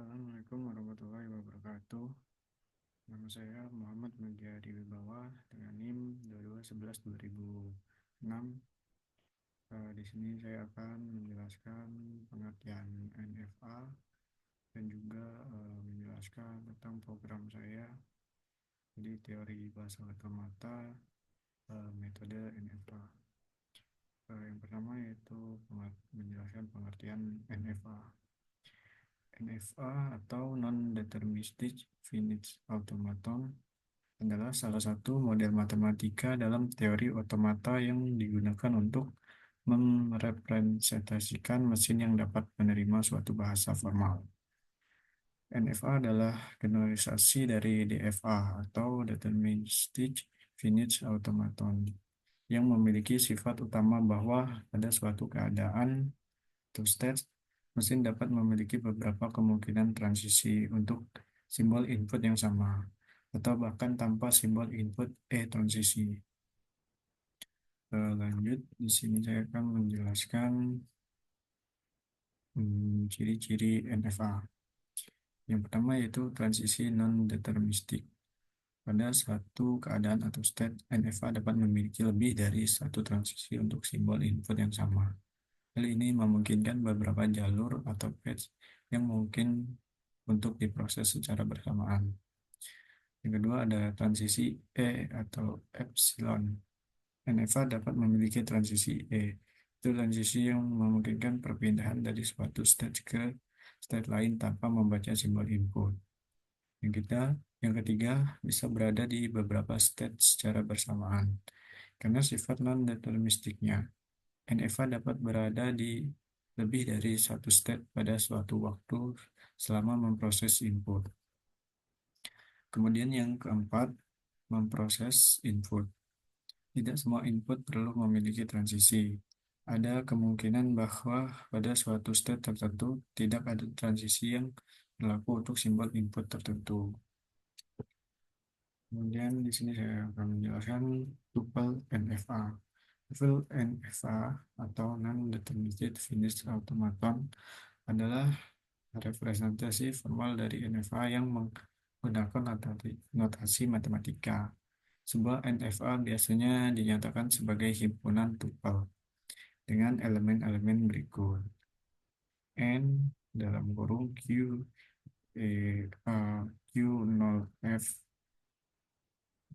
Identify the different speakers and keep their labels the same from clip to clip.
Speaker 1: Assalamualaikum warahmatullahi wabarakatuh. Nama saya Muhammad Mulyadi Wibawa dengan NIM 2211-2006. Di sini saya akan menjelaskan pengertian NFA dan juga menjelaskan tentang program saya, jadi teori bahasa otomata, metode NFA. Yang pertama yaitu menjelaskan pengertian NFA. NFA atau Non-Deterministic Finite Automaton adalah salah satu model matematika dalam teori otomata yang digunakan untuk merepresentasikan mesin yang dapat menerima suatu bahasa formal. NFA adalah generalisasi dari DFA atau Deterministic Finite Automaton yang memiliki sifat utama bahwa pada suatu keadaan atau state, mesin dapat memiliki beberapa kemungkinan transisi untuk simbol input yang sama, atau bahkan tanpa simbol input transisi. Lanjut, di sini saya akan menjelaskan ciri-ciri NFA. Yang pertama yaitu transisi non-deterministik. Pada suatu keadaan atau state, NFA dapat memiliki lebih dari satu transisi untuk simbol input yang sama. Hal ini memungkinkan beberapa jalur atau path yang mungkin untuk diproses secara bersamaan. Yang kedua ada transisi E atau epsilon. NFA dapat memiliki transisi E. Itu transisi yang memungkinkan perpindahan dari suatu state ke state lain tanpa membaca simbol input. Yang ketiga bisa berada di beberapa state secara bersamaan. Karena sifat non-deterministiknya, NFA dapat berada di lebih dari satu state pada suatu waktu selama memproses input. Kemudian yang keempat, memproses input. Tidak semua input perlu memiliki transisi. Ada kemungkinan bahwa pada suatu state tertentu tidak ada transisi yang berlaku untuk simbol input tertentu. Kemudian di sini saya akan menjelaskan tuple NFA. Tuple NFA atau Non-Deterministic Finite Automaton adalah representasi formal dari NFA yang menggunakan notasi matematika. Sebuah NFA biasanya dinyatakan sebagai himpunan tupel dengan elemen-elemen berikut. N dalam kurung Q, Q0F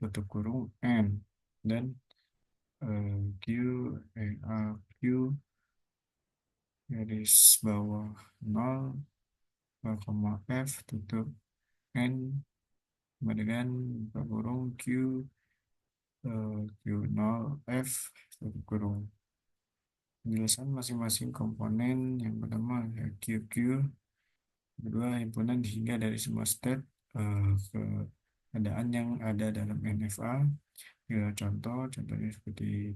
Speaker 1: tutup kurung N dan Q, Q garis bawah 0, F tutup N dengan kurung Q, Q0F tutup kurung. Penjelasan masing-masing komponen. Yang pertama ya QQ, kedua himpunan hingga dari semua state ke keadaan yang ada dalam NFA. Ya, contohnya seperti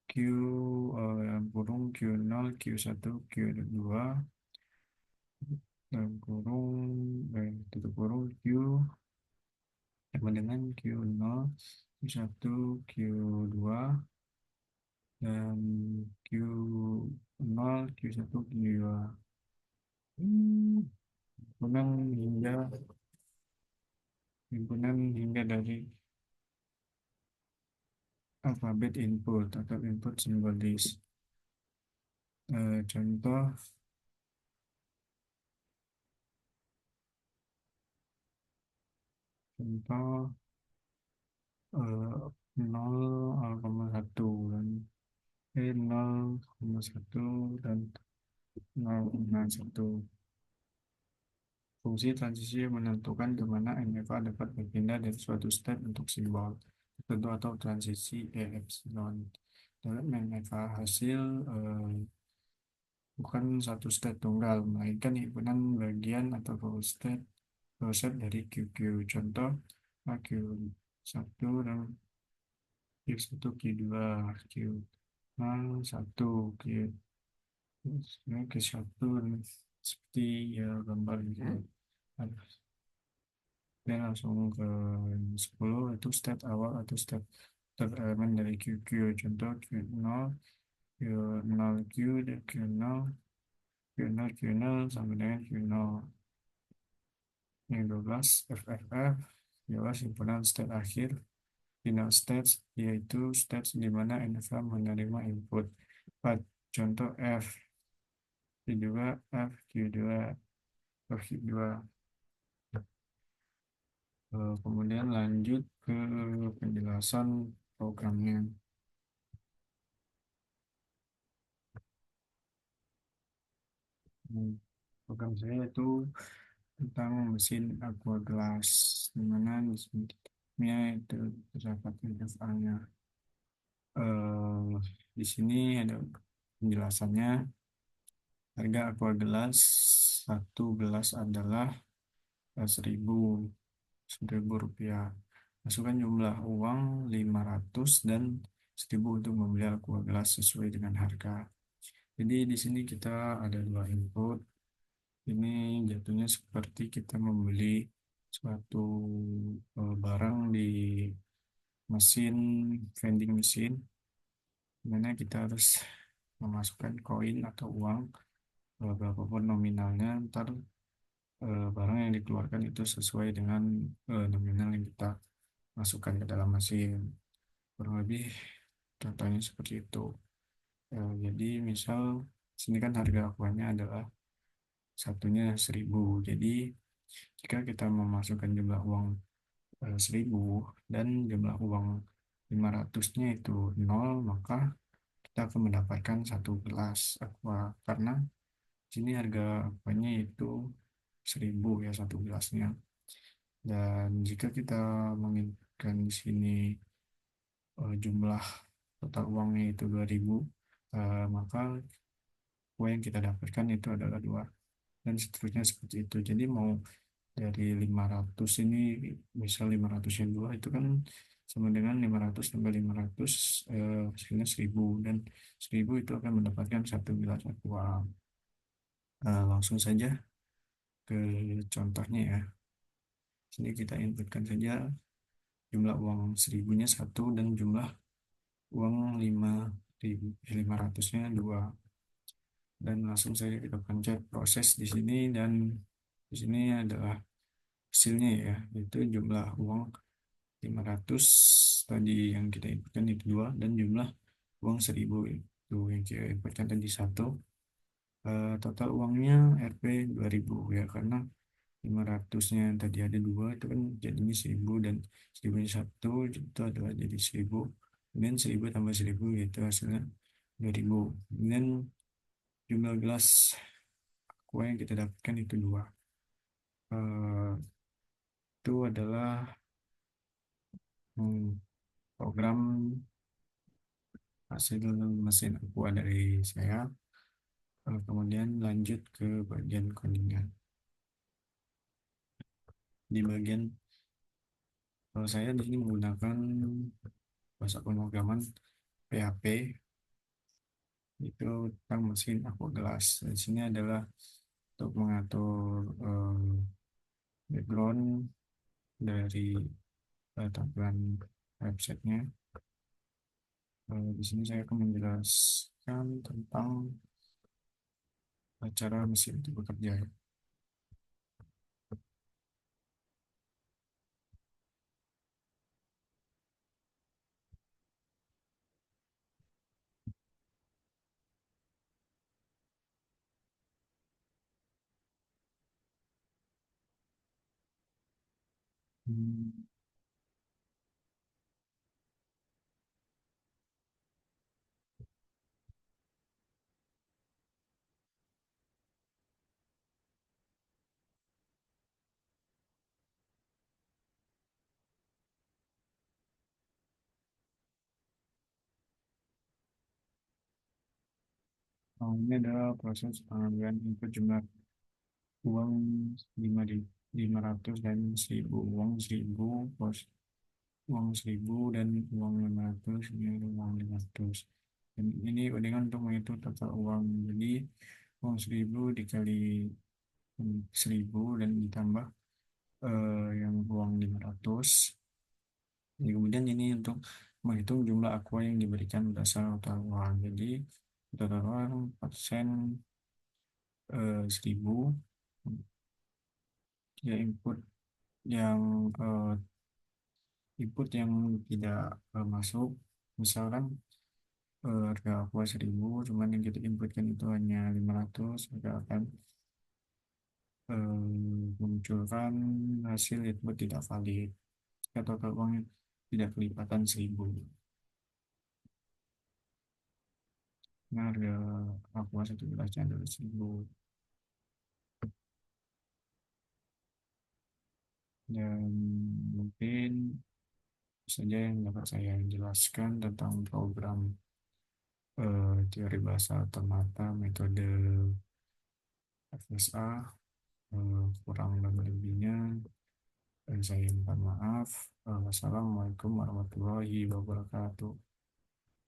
Speaker 1: Q kurung Q0, Q1, Q2 dalam kurung tutup kurung Q sama dengan Q0, Q1, Q2 dan Q0, Q1, Q2. Himpunan hingga dari alfabet input atau input simbolis. Contoh contoh 0,1 dan 0,1 dan 0,1. Fungsi transisi menentukan di mana NFA dapat berpindah dari suatu state untuk simbol tertentu atau transisi E epsilon. Dalam NFA hasil bukan satu state tunggal, melainkan himpunan bagian atau full set dari QQ. Contoh Q1 dan Q1, Q2, Q1, Q1 seperti ya gambar gitu. Dan langsung ke 10 itu state awal atau state elemen dari QQ. Contoh Q0, Q0Q dan Q0 Q0 Q0 sama dengan Q0. Yang 12 FFF adalah simpulan state akhir final stage, yaitu stage di mana NFA menerima input. Contoh F, Q2, F, Q2, F, Q2. Kemudian lanjut ke penjelasan programnya. Hmm, Program saya itu tentang mesin aqua glass, di mana di sini itu terdapat NFA-nya. Di sini ada penjelasannya. Harga aqua gelas satu gelas adalah 1.000 1.000 rupiah. Masukkan jumlah uang 500 dan 1.000 untuk membeli aqua gelas sesuai dengan harga. Jadi di sini kita ada dua input. Ini jatuhnya seperti kita membeli suatu barang di mesin vending mesin, di mana kita harus memasukkan koin atau uang berapapun nominalnya. Ntar barang yang dikeluarkan itu sesuai dengan nominal yang kita masukkan ke dalam mesin. Kurang lebih contohnya seperti itu. Jadi misal sini kan harga akuanya adalah satunya 1.000. Jadi jika kita memasukkan jumlah uang 1.000 dan jumlah uang 500-nya itu nol, maka kita akan mendapatkan satu gelas aqua, karena sini harga aquanya itu 1.000 ya satu gelasnya. Dan jika kita menginputkan di sini jumlah total uangnya itu 2.000, maka uang yang kita dapatkan itu adalah dua, dan seterusnya seperti itu. Jadi mau dari 500 ini, misal 500 yang dua itu kan sama dengan 500 tambah 500, hasilnya 1.000, dan 1.000 itu akan mendapatkan satu gelas aqua. Langsung saja ke contohnya ya. Sini kita inputkan saja jumlah uang 1.000-nya satu dan jumlah uang 500-nya dua, dan langsung saja kita pencet proses di sini. Dan di sini adalah hasilnya ya, yaitu jumlah uang 500 tadi yang kita inputkan itu dua, dan jumlah uang 1.000 itu yang kita inputkan tadi satu. Total uangnya Rp 2.000 ya, karena 500-nya tadi ada dua, itu kan jadinya 1.000, dan 1.000-nya satu itu adalah jadi 1.000, kemudian 1.000 tambah 1.000 itu hasilnya 2.000. Kemudian jumlah gelas kue yang kita dapatkan itu dua. Eh, itu adalah program hasil mesin aqua dari saya. Kemudian lanjut ke bagian codingan. Di bagian saya di sini menggunakan bahasa pemrograman PHP, itu tentang mesin aqua gelas. Di sini adalah untuk mengatur background dari tampilan websitenya. Di sini saya akan menjelaskan tentang cara mesin itu bekerja. Hmm. Ini adalah proses pengambilan input jumlah uang 500 dan 1.000. Uang 1.000, uang 1.000 dan uang 500, ini uang 500. Dan ini dengan untuk menghitung total uang. Jadi uang 1.000 dikali 1.000 dan ditambah yang uang 500. Jadi kemudian ini untuk menghitung jumlah aqua yang diberikan berdasar total uang. Jadi total uang persen 1000, dia yang eh, input yang tidak masuk, misalkan harga aqua 1000, cuman yang kita inputkan itu hanya 500, maka akan memunculkan hasil input tidak valid atau uangnya tidak kelipatan 1000. Nah, harga aqua 11 adalah 1000. Dan mungkin saja yang dapat saya jelaskan tentang program teori bahasa otomata metode FSA. Kurang dan lebihnya dan saya minta maaf. Wassalamualaikum warahmatullahi wabarakatuh.